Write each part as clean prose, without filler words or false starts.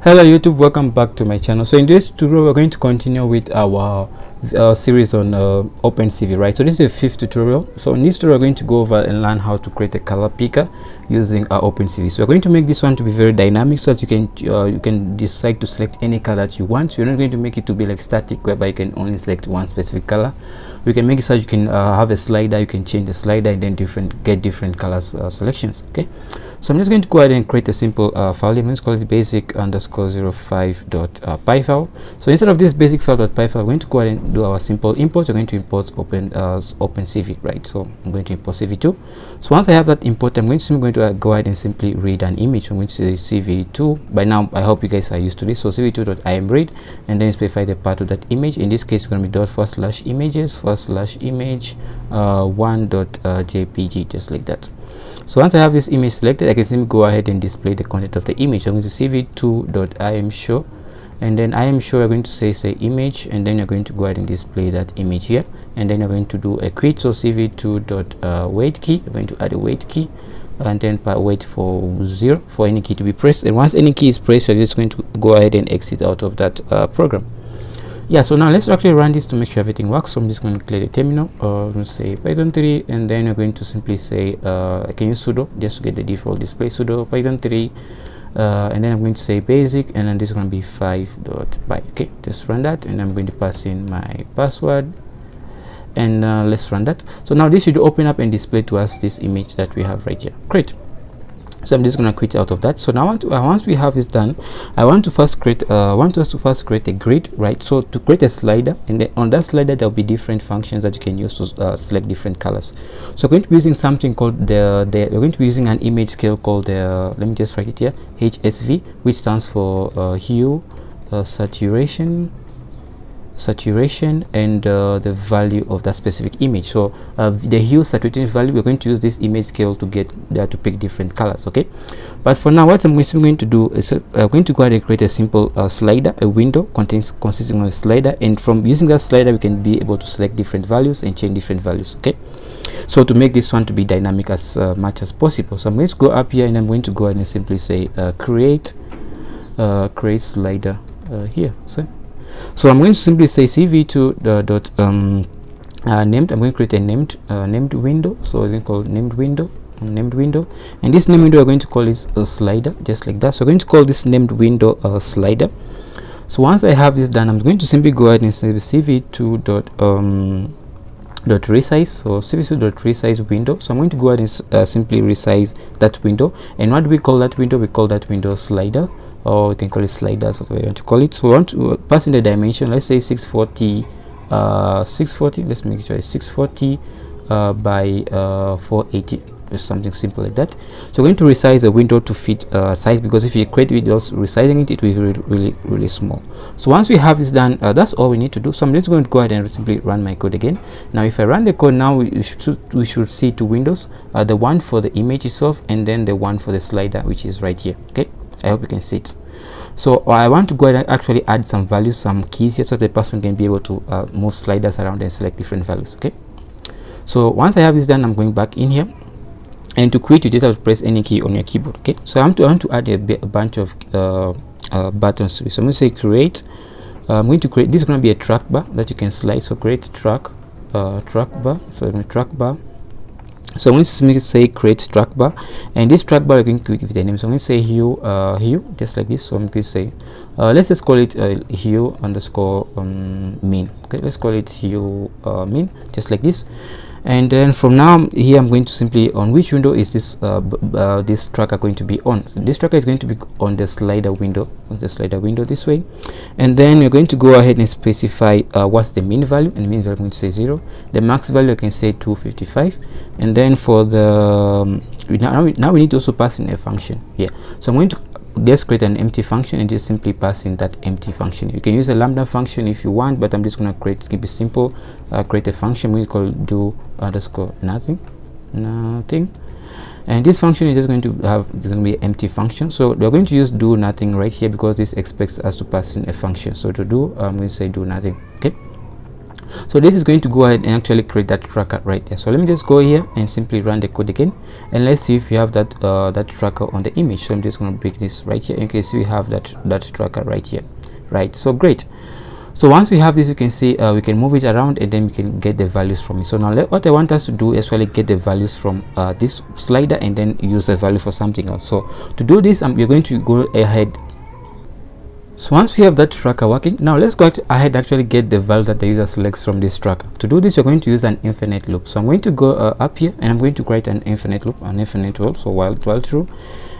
Hello YouTube, welcome back to my channel. So in this tutorial we're going to continue with our series on opencv, right? So this is the 5th tutorial. So in this tutorial we're going to go over and learn how to create a color picker using opencv. So we're going to make this one to be very dynamic so that you can decide to select any color that you want. So you're not going to make it to be like static whereby you can only select one specific color. We can make it so that you can have a slider, you can change the slider and then get different colors selections. Okay, so I'm just going to go ahead and create a simple file. I'm going to call it basic_05.py file. So instead of this basic file.py file, we're going to go ahead and do our simple import. We're going to import opencv, right? So I'm going to import cv2. So once I have that import, I'm going to go ahead and simply read an image. I'm going to say cv2. By now I hope you guys are used to this. So cv2.imread, and then specify the part of that image. In this case it's going to be /images/image 1.jpg, just like that. So once I have this image selected, I can simply go ahead and display the content of the image. So I'm going to cv2.imshow, and then imshow we're going to say image, and then you're going to go ahead and display that image here, and then you're going to do a quit. So cv2.wait key, you're going to add a wait key, and then wait for 0 for any key to be pressed, and once any key is pressed you're just going to go ahead and exit out of that program. Yeah, so now let's actually run this to make sure everything works. So I'm just going to clear the terminal. I'm going to say python 3, and then you're going to simply say I can use sudo just to get the default display, sudo python 3, and then I'm going to say basic, and then this is going to be 5.py. okay, just run that, and I'm going to pass in my password, and let's run that. So now this should open up and display to us this image that we have right here. Great. So I'm just going to quit out of that. So now once we have this done, I want us to first create a grid, right? So to create a slider, and then on that slider there'll be different functions that you can use to select different colors. So we're going to be using something called we're going to be using an image scale called let me just write it here, HSV, which stands for hue, saturation, and the value of that specific image. So the hue, saturation, value, we're going to use this image scale to get to pick different colors. Okay, but for now what I'm going to do is I'm going to go ahead and create a simple slider, a window consisting of a slider, and from using that slider we can be able to select different values and change different values. Okay, so to make this one to be dynamic as much as possible, so I'm going to go up here and I'm going to go ahead and simply say create slider here. So I'm going to simply say cv2 named. I'm going to create a named window. So it's going to call named window, and this named window we're going to call is a slider, just like that. So we're going to call this named window slider. So once I have this done, I'm going to simply go ahead and say cv2.resize. so cv2.resize window. So I'm going to go ahead and simply resize that window, and what do we call that window? We call that window slider, or we can call it sliders, whatever you want to call it. So we want to pass in the dimension, let's say 640, let's make sure it's 640 by 480, or something simple like that. So we're going to resize the window to fit size, because if you create videos resizing it, it will be really small. So once we have this done, that's all we need to do. So I'm just going to go ahead and simply run my code again. Now if I run the code now, we should see two windows, the one for the image itself, and then the one for the slider, which is right here. Okay, I hope you can see it. So I want to go ahead and actually add some values, some keys here, so the person can be able to move sliders around and select different values. Okay, so once I have this done, I'm going back in here, and to quit you just have to press any key on your keyboard. Okay, so I want to add a bunch of buttons to it. So I'm going to say create. I'm going to create, this is going to be a track bar that you can slide. So create track bar. So I'm going to track bar. So I'm going to say create track bar, and this track bar I'm going to give the name. So I'm going to say hue, just like this. So I'm going to say let's just call it hue underscore mean. Okay, let's call it hue mean, just like this. And then from now here I'm going to simply, on which window is this this tracker going to be on? So this tracker is going to be on the slider window, this way. And then we're going to go ahead and specify what's the mean value, and the mean value I'm going to say 0. The max value I can say 255, and then for the now we need to also pass in a function here. So I'm going to just create an empty function and just simply pass in that empty function. You can use a lambda function if you want, but I'm just going to keep it simple. Create a function we call do underscore nothing, and this function is just going to be an empty function. So we're going to use do nothing right here, because this expects us to pass in a function. So to do, I'm going to say do nothing. Okay, So this is going to go ahead and actually create that tracker right there. So let me just go here and simply run the code again, and let's see if you have that that tracker on the image. So I'm just going to break this right here. You can see we have that tracker right here, right? So great. So once we have this, you can see we can move it around and then we can get the values from it. So now what I want us to do is actually get the values from this slider and then use the value for something else. So to do this, we're going to go ahead. So once we have that tracker working, now let's go ahead and actually get the value that the user selects from this tracker. To do this, you're going to use an infinite loop. So I'm going to go up here and I'm going to create an infinite loop, so while true.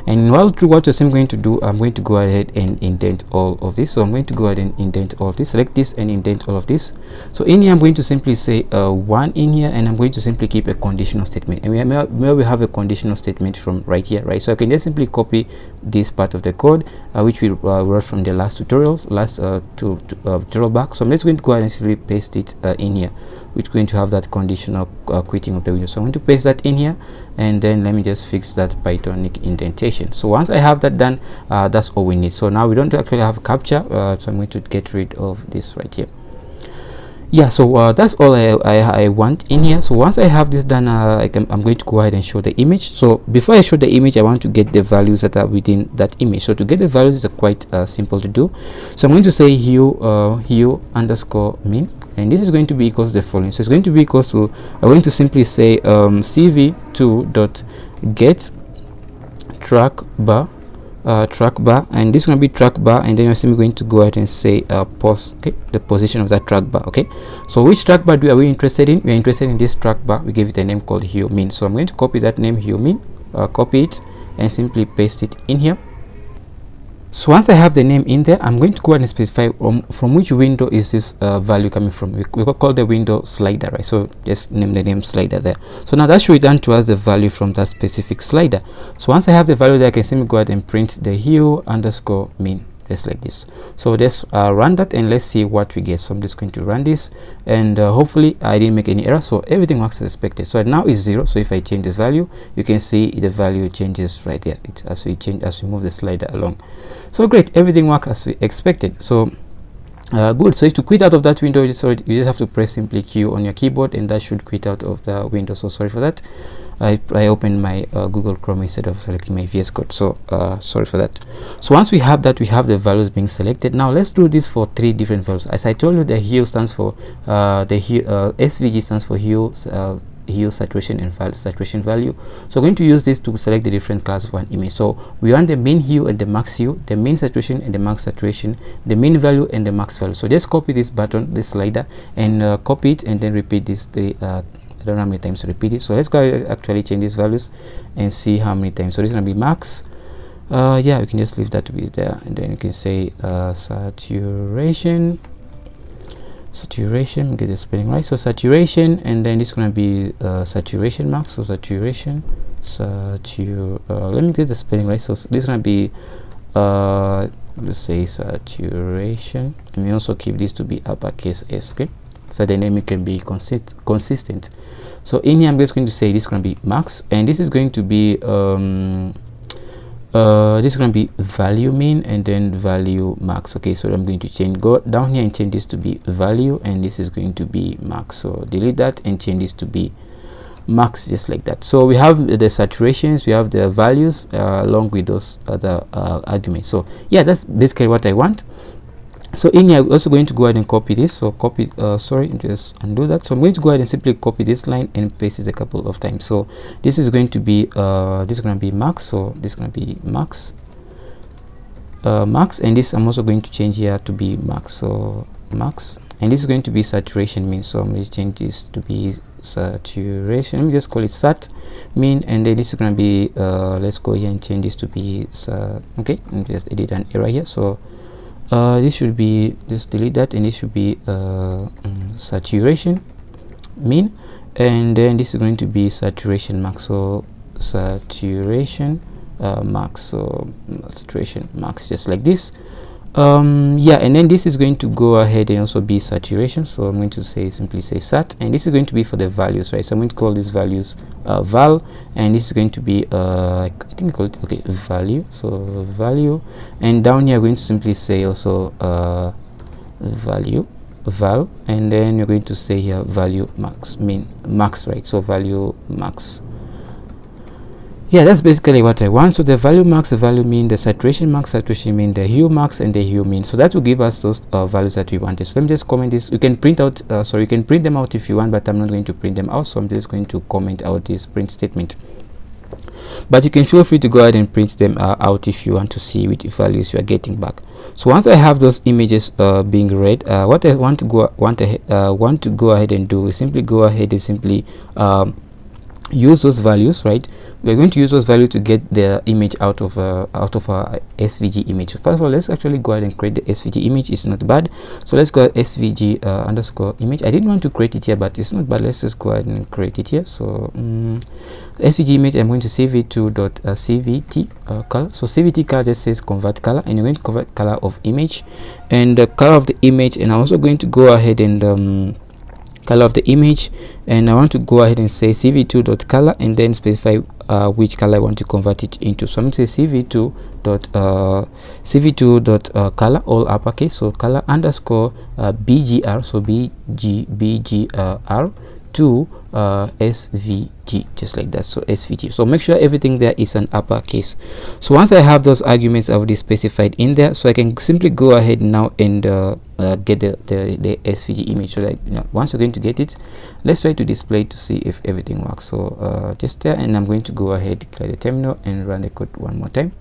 And while true, what you're simply going to do, I'm going to go ahead and indent all of this. So I'm going to go ahead and indent all of this, select this and indent all of this. So in here, I'm going to simply say 1 in here, and I'm going to simply keep a conditional statement. And we have a conditional statement from right here, right? So I can just simply copy this part of the code, which we wrote from the last tutorial back. So I'm just going to go ahead and simply paste it in here, which is going to have that conditional quitting of the window. So I'm going to paste that in here, and then let me just fix that Pythonic indentation. So once I have that done, that's all we need. So now we don't actually have capture, so I'm going to get rid of this right here. Yeah, so that's all I want in here. So once I have this done, I'm going to go ahead and show the image. So before I show the image, I want to get the values that are within that image. So to get the values is quite simple to do. So I'm going to say hue underscore min, and this is going to be equals to the following. So it's going to be equals to, I'm going to simply say cv2.get trackbar, and this is going to be trackbar, and then you're simply going to go ahead and say pause, okay, the position of that trackbar. Okay, so which trackbar are we interested in? We're interested in this trackbar. We give it a name called hue min. So I'm going to copy that name hue min, copy it and simply paste it in here. So once I have the name in there, I'm going to go ahead and specify from which window is this value coming from. We call the window slider, right? So just name the name slider there. So now that should return to us the value from that specific slider. So once I have the value there, I can simply go ahead and print the hue underscore min, just like this. So let's run that and let's see what we get. So I'm just going to run this, and hopefully I didn't make any error. So everything works as expected. So now it's 0. So if I change the value, you can see the value changes right there. As we move the slider along. So great, everything works as we expected. So good. So if to quit out of that window, you just have to press simply Q on your keyboard, and that should quit out of the window. So sorry for that. I opened my Google Chrome instead of selecting my VS Code. So sorry for that. So once we have that, we have the values being selected. Now let's do this for 3 different values. As I told you, the hue stands for SVG stands for hue saturation and saturation value. So we're going to use this to select the different classes for an image. So we want the mean hue and the max hue, the mean saturation and the max saturation, the mean value and the max value. So just copy this button, this slider, and copy it, and then repeat this I don't know how many times to repeat it. So let's go actually change these values and see how many times. So this is going to be max. Yeah, we can just leave that to be there, and then you can say saturation, get the spelling right. So saturation, and then this is going to be saturation max. So saturation, let me get the spelling right. So this is going to be let's say saturation, and we also keep this to be uppercase S, okay, so the name can be consistent. So in here I'm just going to say this is going to be max, and this is going to be this is going to be value min and then value max. Okay, so I'm going to go down here and change this to be value, and this is going to be max. So delete that and change this to be max, just like that. So we have the saturations, we have the values along with those other arguments. So yeah, that's basically what I want. So in here I'm also going to go ahead and copy this. So copy sorry, just undo that. So I'm going to go ahead and simply copy this line and paste it a couple of times. So this is going to be max. So this is going to be max, max, and this I'm also going to change here to be max. So max, and this is going to be saturation min. So I'm going to change this to be saturation. Let me just call it sat min, and then this is going to be let's go here and change this to be okay, and just edit an error here. So this should be, just delete that, and this should be saturation min, and then this is going to be saturation max. So saturation max, so saturation max, just like this. Yeah, and then this is going to go ahead and also be saturation. So I'm going to simply say sat, and this is going to be for the values, right? So I'm going to call these values val, and this is going to be I think I call it, okay, value. So value, and down here I'm going to simply say also value val, and then you're going to say here value max, right? So value max. Yeah, that's basically what I want. So the value max, the value mean, the saturation max, saturation mean, the hue max, and the hue mean. So that will give us those values that we wanted. So let me just comment this. You can print out, you can print them out if you want, but I'm not going to print them out. So I'm just going to comment out this print statement. But you can feel free to go ahead and print them out if you want to see which values you are getting back. So once I have those images being read, what I want to go ahead and do is simply go ahead and simply use those values, right? We're going to use those values to get the image out of our SVG image. First of all, let's actually go ahead and create the SVG image. It's not bad. So let's go SVG underscore image. I didn't want to create it here, but it's not bad. Let's just go ahead and create it here. So SVG image, I'm going to cv2.cvt color. So cvt color just says convert color, and you're going to convert color of image and the color of the image. And I'm also going to go ahead and color of the image, and I want to go ahead and say cv2.color and then specify which color I want to convert it into. So I'm going to say cv2.color, all uppercase, so color underscore bgr, so bgr to svg, just like that. So svg, so make sure everything there is an uppercase. So once I have those arguments already specified in there, so I can simply go ahead now and get the svg image. So like, once you're going to get it, let's try to display to see if everything works. So just there, and I'm going to go ahead, clear the terminal, and run the code one more time.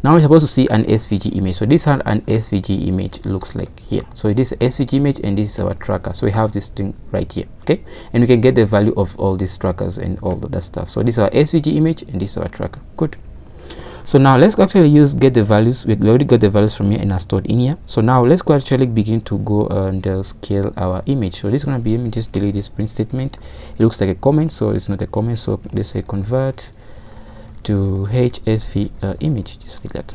Now we're supposed to see an SVG image. So this is how an SVG image looks like here. So this is SVG image, and this is our tracker. So we have this thing right here, okay? And we can get the value of all these trackers and all of that stuff. So this is our SVG image, and this is our tracker. Good. So now let's actually get the values. We already got the values from here and are stored in here. So now let's go actually begin to go and scale our image. So this is going to be, let me just delete this print statement. It looks like a comment, so it's not a comment. So let's say convert to HSV image, just like that.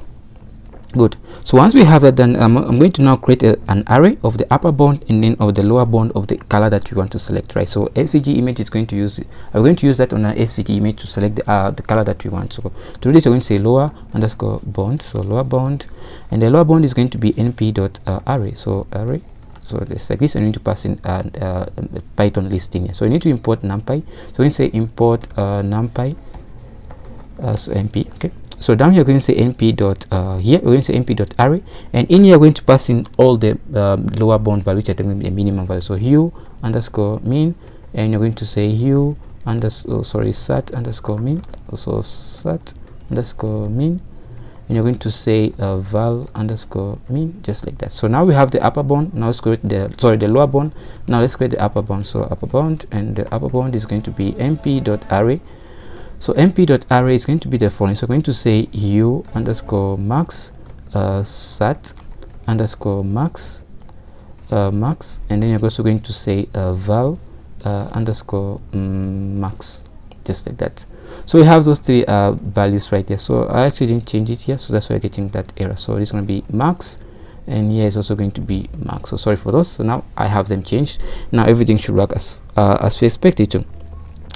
Good. So once we have that done, I'm going to now create an array of the upper bound and then of the lower bound of the color that we want to select, right? So SVG image is going to use, I'm going to use that on an SVG image to select the color that we want. So to do this, we're going to say lower underscore bound, so lower bound, and the lower bound is going to be np.array. So array, so it's like this. I need to pass in Python listing here. So we need to import numpy. So we're going to say import numpy as np. Okay, so down here we're going to say np dot here we're going to say np dot array, and in here we're going to pass in all the lower bound values that are going to be a minimum value. So hue underscore mean, and you're going to say hue underscore sat underscore mean, also sat underscore mean, and you're going to say val underscore mean, just like that. So now we have the upper bound. Now let's create the lower bound. Now let's create the upper bound. So upper bound, and the upper bound is going to be np dot array. So np.array is going to be the following. So I'm going to say hue underscore max sat underscore max max, and then you're also going to say val underscore max, just like that. So we have those three values right there. So I actually didn't change it here, so that's why I'm getting that error. So it's going to be max, and here is also going to be max. So sorry for those. So now I have them changed. Now everything should work as we expect it to.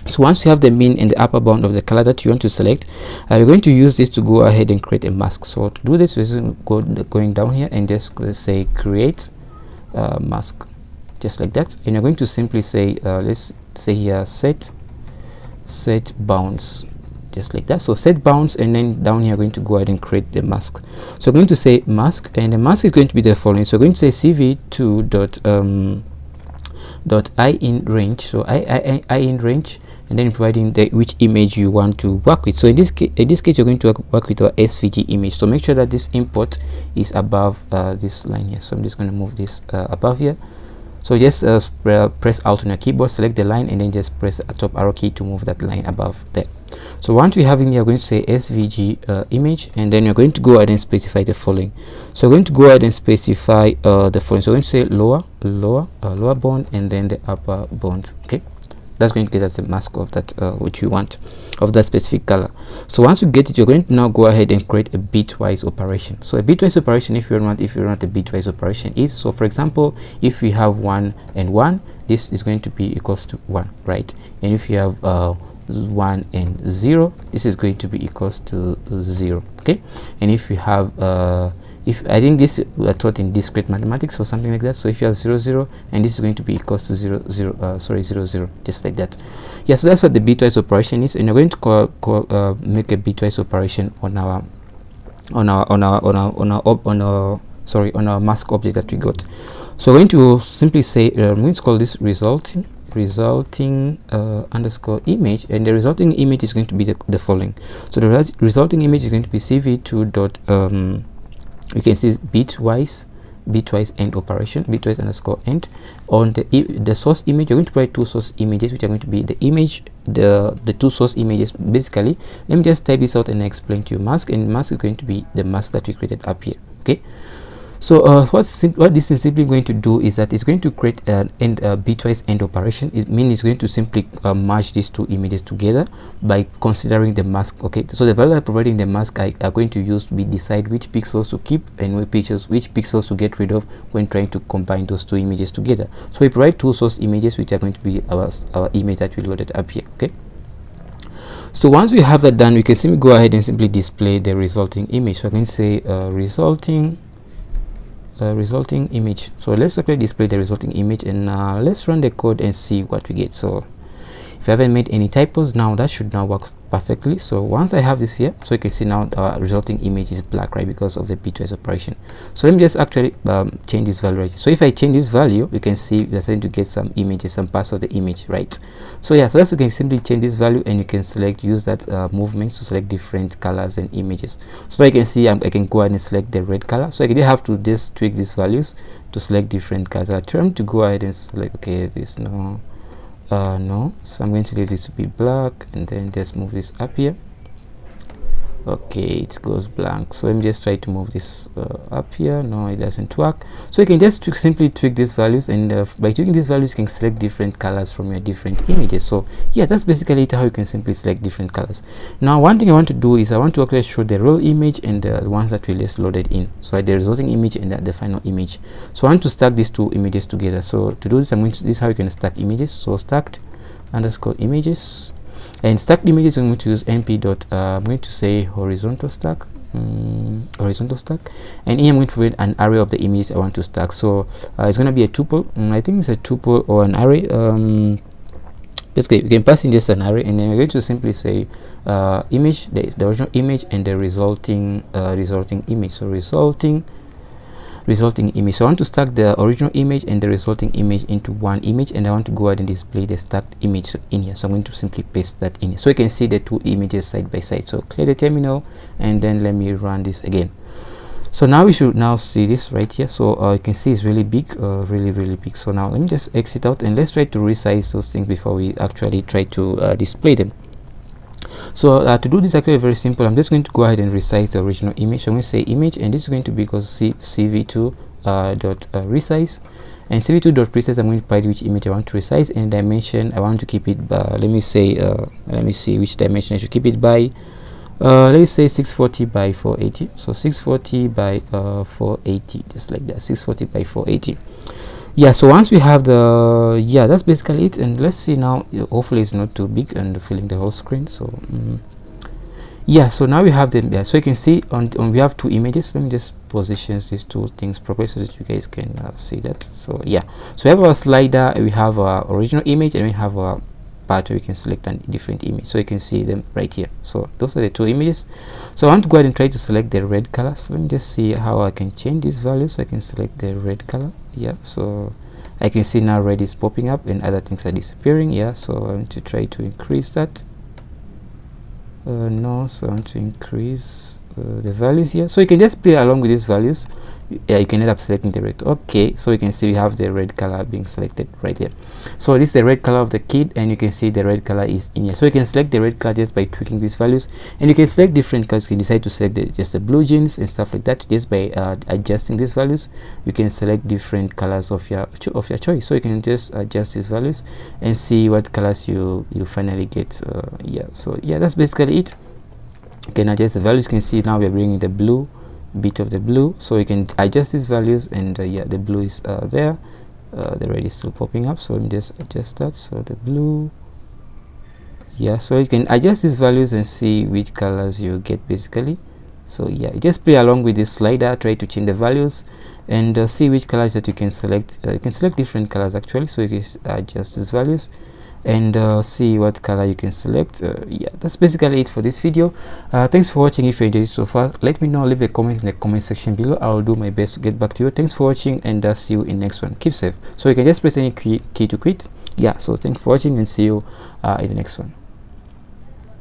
So once you have the mean and the upper bound of the color that you want to select, we're going to use this to go ahead and create a mask. So to do this, we're going down here and just say create mask, just like that. And you're going to simply say let's say here set bounds, just like that. So set bounds, and then down here we're going to go ahead and create the mask. So we're going to say mask, and the mask is going to be the following. So we're going to say cv2 dot I in range. So I in range, and then providing which image you want to work with. So in this case you're going to work with our SVG image. So make sure that this import is above this line here. So I'm just going to move this above here. So just press Alt on your keyboard, select the line, and then just press the top arrow key to move that line above there. So once we have in here, we're going to say SVG image, and then you're going to go ahead and specify the following. So we're going to go ahead and specify the following. So we're going to say lower bound, and then the upper bound. Okay, that's going to get us the mask of that which we want, of that specific color. So once you get it, you're going to now go ahead and create a bitwise operation. So a bitwise operation, if you're not a bitwise operation is, so for example, if we have 1 and 1, this is going to be equals to 1, right? And if you have 1 and 0, this is going to be equals to 0. Okay, and if you have if I think this we are taught in discrete mathematics or something like that. So if you have 0 0 and this is going to be equals to 0 0 0 0, just like that. Yeah, so that's what the bitwise operation is, and you're going to make a bitwise operation on our mask object that we got. So we're going to simply say I'm going to call this resulting underscore image, and the resulting image is going to be the following. So the resulting image is going to be cv2 dot you can see bitwise end operation, bitwise underscore end. On the source image, you're going to provide two source images, which are going to be the image, the two source images. Basically, let me just type this out and explain to you. Mask, and mask is going to be the mask that we created up here. Okay, so what this is simply going to do is that it's going to create an bitwise end operation. It means it's going to simply merge these two images together by considering the mask. Okay, so the value I provided in the mask are going to use to decide which pixels to keep and which pixels to get rid of when trying to combine those two images together. So we provide two source images, which are going to be our image that we loaded up here. Okay, so once we have that done, we can simply go ahead and simply display the resulting image. So I can say resulting image. So let's actually display the resulting image, and let's run the code and see what we get. So if I haven't made any typos, now that should now work perfectly. So once I have this here, so you can see now the resulting image is black, right, because of the bitwise operation. So let me just actually change this value right here. So if I change this value, you can see we're starting to get some images, some parts of the image, right? So yeah, so that's, you can simply change this value, and you can use that movements to select different colors and images. So you can see I can go ahead and select the red color. So I can have to just tweak these values to select different colors. I try to go ahead and select, okay, this no, so I'm going to leave this to be black, and then just move this up here. Okay, it goes blank. So let me just try to move this up here. No, it doesn't work. So you can just simply tweak these values, and by tweaking these values, you can select different colors from your different images. So yeah, that's basically it, how you can simply select different colors. Now one thing I want to do is I want to actually show the real image and the ones that we just loaded in, so the resulting image and the final image. So I want to stack these two images together. So to do this, this is how you can stack images. So stacked underscore images, and stacked images, I'm going to use np dot I'm going to say horizontal stack, and here I'm going to provide an array of the images I want to stack. So it's going to be a tuple. I think it's a tuple or an array. Basically you can pass in just an array, and then we're going to simply say image, the original image, and the resulting image. So resulting image. So I want to stack the original image and the resulting image into one image, and I want to go ahead and display the stacked image in here. So I'm going to simply paste that in here, so you can see the two images side by side. So clear the terminal, and then let me run this again. So now we should now see this right here. So you can see it's really big, really big. So now let me just exit out, and let's try to resize those things before we actually try to display them. So to do this, actually very simple. I'm just going to go ahead and resize the original image. So I'm going to say image, and this is going to be equals cv2 dot resize, and cv2.resize, I'm going to provide which image I want to resize, and dimension I want to keep it by, let me see which dimension I should keep it by. Let's say 640 by 480. So 640 by 480, just like that, 640 by 480. Yeah, so once we have the, yeah, that's basically it. And let's see now, hopefully it's not too big and filling the whole screen. So yeah, so now we have them there. So you can see on we have two images. Let me just position these two things properly so that you guys can see that. So yeah, so we have our slider, we have our original image, and we have our part where we can select a different image. So you can see them right here. So those are the two images. So I want to go ahead and try to select the red color. So let me just see how I can change this value. So I can select the red color. Yeah, so I can see now red is popping up and other things are disappearing. Yeah, so I want to try to increase that. No, so I want to increase the values here. So you can just play along with these values. Yeah, you can end up selecting the red. Okay, so you can see we have the red color being selected right there. So this is the red color of the kid, and you can see the red color is in here. So you can select the red color just by tweaking these values, and you can select different colors. You can decide to select just the blue jeans and stuff like that just by adjusting these values. You can select different colors of your choice. So you can just adjust these values and see what colors you finally get. Yeah, so yeah, that's basically it. You can adjust the values. You can see now we are bringing the blue, bit of the blue, so you can adjust these values, and yeah, the blue is there. The red is still popping up, so let me just adjust that. So the blue, yeah, so you can adjust these values and see which colors you get basically. So yeah, just play along with this slider, try to change the values, and see which colors that you can select. You can select different colors actually, so you can adjust these values and see what color you can select. Yeah, that's basically it for this video. Thanks for watching. If you enjoyed it so far, let me know, leave a comment in the comment section below. I'll do my best to get back to you. Thanks for watching, and see you in next one. Keep safe. So you can just press any key to quit. Yeah, so thanks for watching, and see you in the next one.